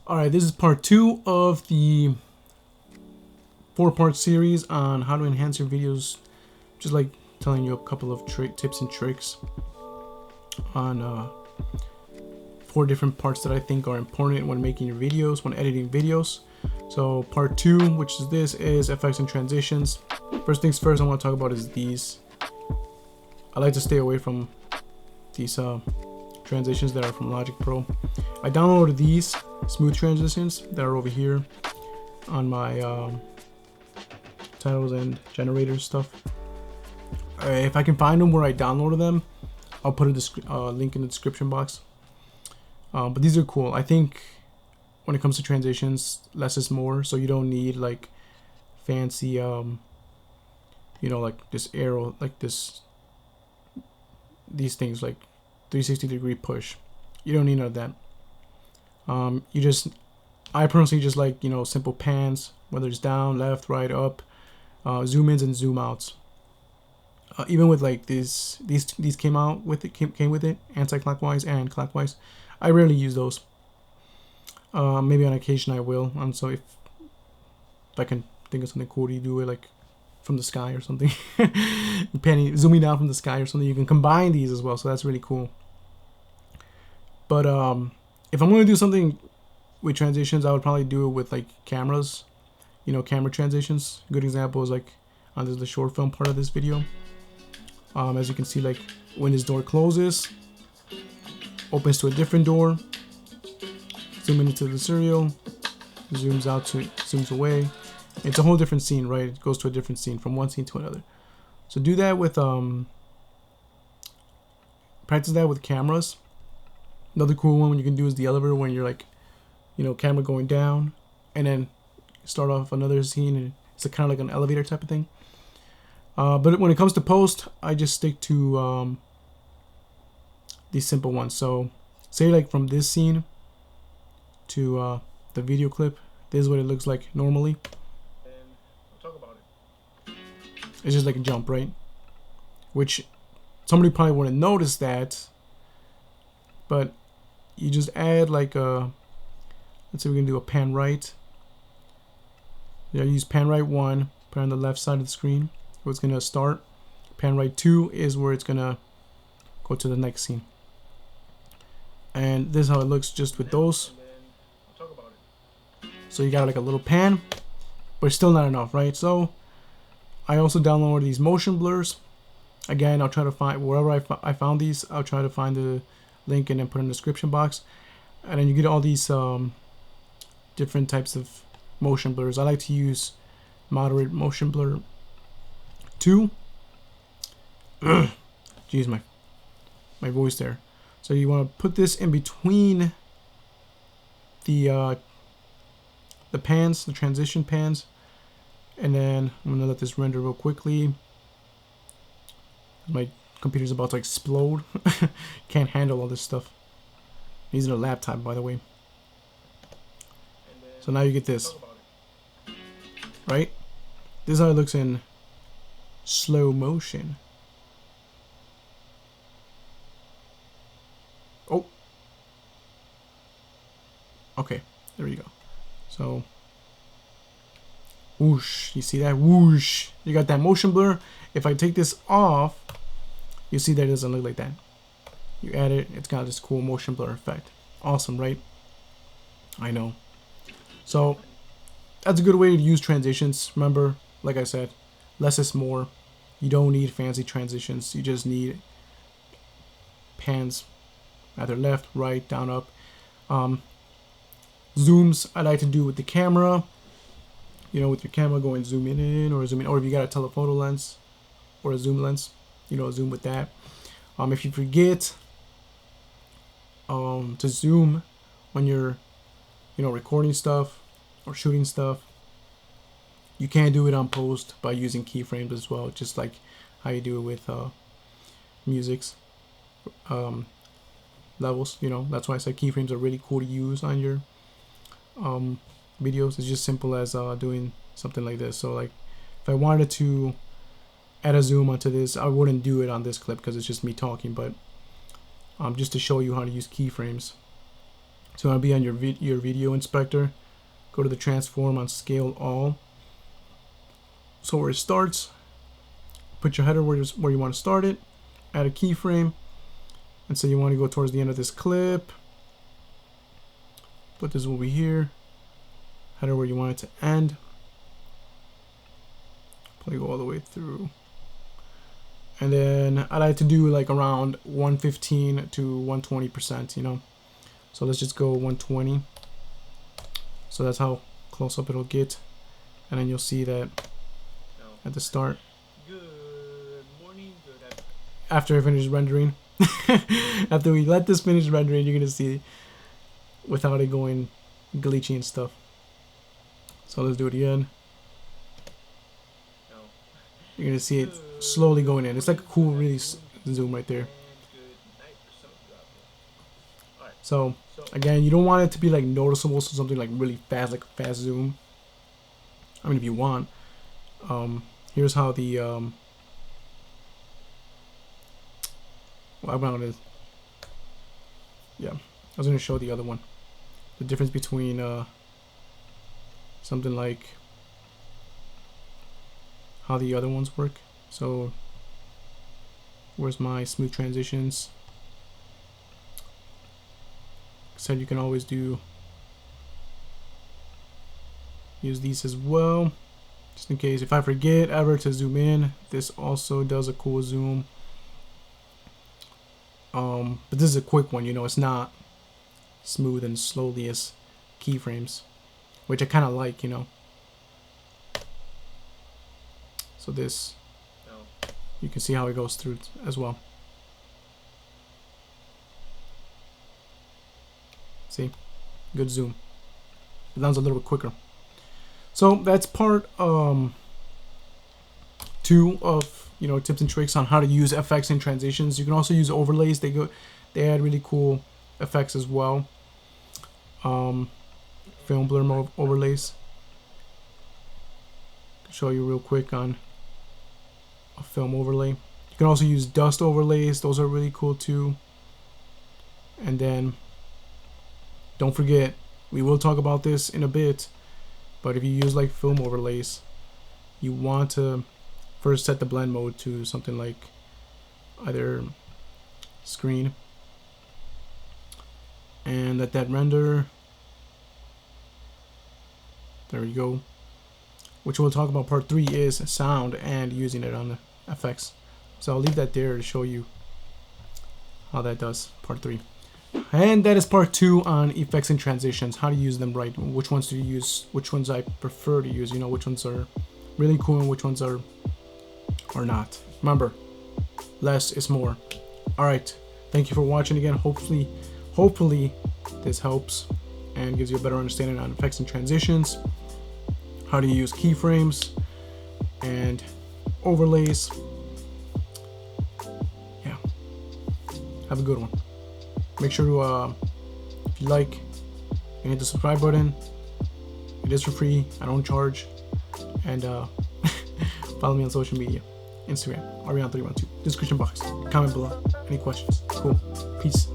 Alright, this is part 2 of the 4-part series on how to enhance your videos. Just like telling you a couple of tips and tricks on 4 different parts that I think are important when making your videos, when editing videos. So part 2, which is this, is effects and transitions. First things first I want to talk about is these. I like to stay away from these transitions that are from Logic Pro. I downloaded these smooth transitions that are over here on my titles and generators stuff. If I can find them where I downloaded them, I'll put a link in the description box. But these are cool. I think when it comes to transitions, less is more. So you don't need like fancy, you know, like this arrow, like these things like 360-degree push. You don't need none of that. I personally just like, you know, simple pans, whether it's down, left, right, up, zoom ins and zoom outs. Even with like these came with it, anti-clockwise and clockwise. I rarely use those. Maybe on occasion I will. And so if I can think of something cool to do it like from the sky or something, zooming down from the sky or something, you can combine these as well. So that's really cool. But if I'm going to do something with transitions, I would probably do it with like cameras, you know, camera transitions. A good example is like on the short film part of this video. As you can see, like when this door closes, opens to a different door, zoom into the serial, zooms out to zooms away. It's a whole different scene, right? It goes to a different scene from one scene to another. So do that with practice that with cameras. Another cool one you can do is the elevator, when you're like, you know, camera going down and then start off another scene, and it's kind of like an elevator type of thing. But when it comes to post, I just stick to these simple ones. So say like from this scene to the video clip, this is what it looks like normally. And I'll talk about it. It's just like a jump, right? Which somebody probably wouldn't notice that, but you just add like a, let's say we can do a pan right. Yeah, use pan right 1, put it on the left side of the screen where it's gonna start. Pan right 2 is where it's gonna go to the next scene. And this is how it looks just with those. So you got like a little pan, but it's still not enough, right? So I also downloaded these motion blurs. Again, I'll try to find wherever I found these. I'll try to find the link and then put in the description box. And then you get all these different types of motion blurs. I like to use moderate motion blur 2. Jeez, my voice there. So you want to put this in between the pans, the transition pans, and then I'm gonna let this render real quickly. My computer's about to explode. Can't handle all this stuff. I'm using a laptop, by the way. So now you get this, right? This is how it looks in slow motion. Oh, okay, there we go. So whoosh, you see that? Whoosh, you got that motion blur. If I take this off, you see that it doesn't look like that. You add it, it's got this cool motion blur effect. Awesome, right? I know. So that's a good way to use transitions. Remember, like I said, less is more. You don't need fancy transitions. You just need pans, either left, right, down, up. Zooms I like to do with the camera. You know, with your camera going zoom in or zoom in, or if you got a telephoto lens or a zoom lens, you know, zoom with that. If you forget to zoom when you're, you know, recording stuff or shooting stuff, you can do it on post by using keyframes as well, just like how you do it with music's levels. You know, that's why I said keyframes are really cool to use on your videos. It's just simple as doing something like this. So like if I wanted to add a zoom onto this, I wouldn't do it on this clip because it's just me talking, but just to show you how to use keyframes. So I'll be on your video inspector. Go to the transform on scale all. So where it starts, put your header where you want to start it. Add a keyframe, and say you want to go towards the end of this clip. Put this over here. Header where you want it to end. Probably go all the way through. And then I like to do like around 115 to 120%, you know. So let's just go 120. So that's how close up it'll get. And then you'll see that at the start. Good morning, good after I finish rendering. After we let this finish rendering, you're gonna see without it going glitchy and stuff. So let's do it again. No. You're gonna see it slowly going in. It's like a cool really zoom right there. So again, you don't want it to be like noticeable, so something like really fast, like a fast zoom. I mean, if you want, here's how the well, I'm gonna, yeah, I was gonna show the other one, the difference between something like how the other ones work. So where's my smooth transitions? Said you can always use these as well, just in case if I forget ever to zoom in. This also does a cool zoom, but this is a quick one, you know. It's not smooth and slowly as keyframes, which I kind of like, you know. So this, you can see how it goes through as well. See, good zoom. It lands a little bit quicker. So that's part 2 of, you know, tips and tricks on how to use effects and transitions. You can also use overlays. They add really cool effects as well. Film blur overlays. I'll show you real quick on a film overlay. You can also use dust overlays. Those are really cool too. And then don't forget, we will talk about this in a bit, but if you use like film overlays, you want to first set the blend mode to something like either screen and let that render. There we go. Which we'll talk about. Part 3 is sound and using it on the effects. So I'll leave that there to show you how that does, part 3. And that is part 2 on effects and transitions, how to use them right, which ones to use, which ones I prefer to use, you know, which ones are really cool and which ones are not. Remember, less is more. Alright, thank you for watching again. Hopefully this helps and gives you a better understanding on effects and transitions, how to use keyframes and overlays. Yeah, have a good one. Make sure to, if you like, you hit the subscribe button. It is for free. I don't charge. And follow me on social media. Instagram, Arion312. Description box. Comment below. Any questions? Cool. Peace.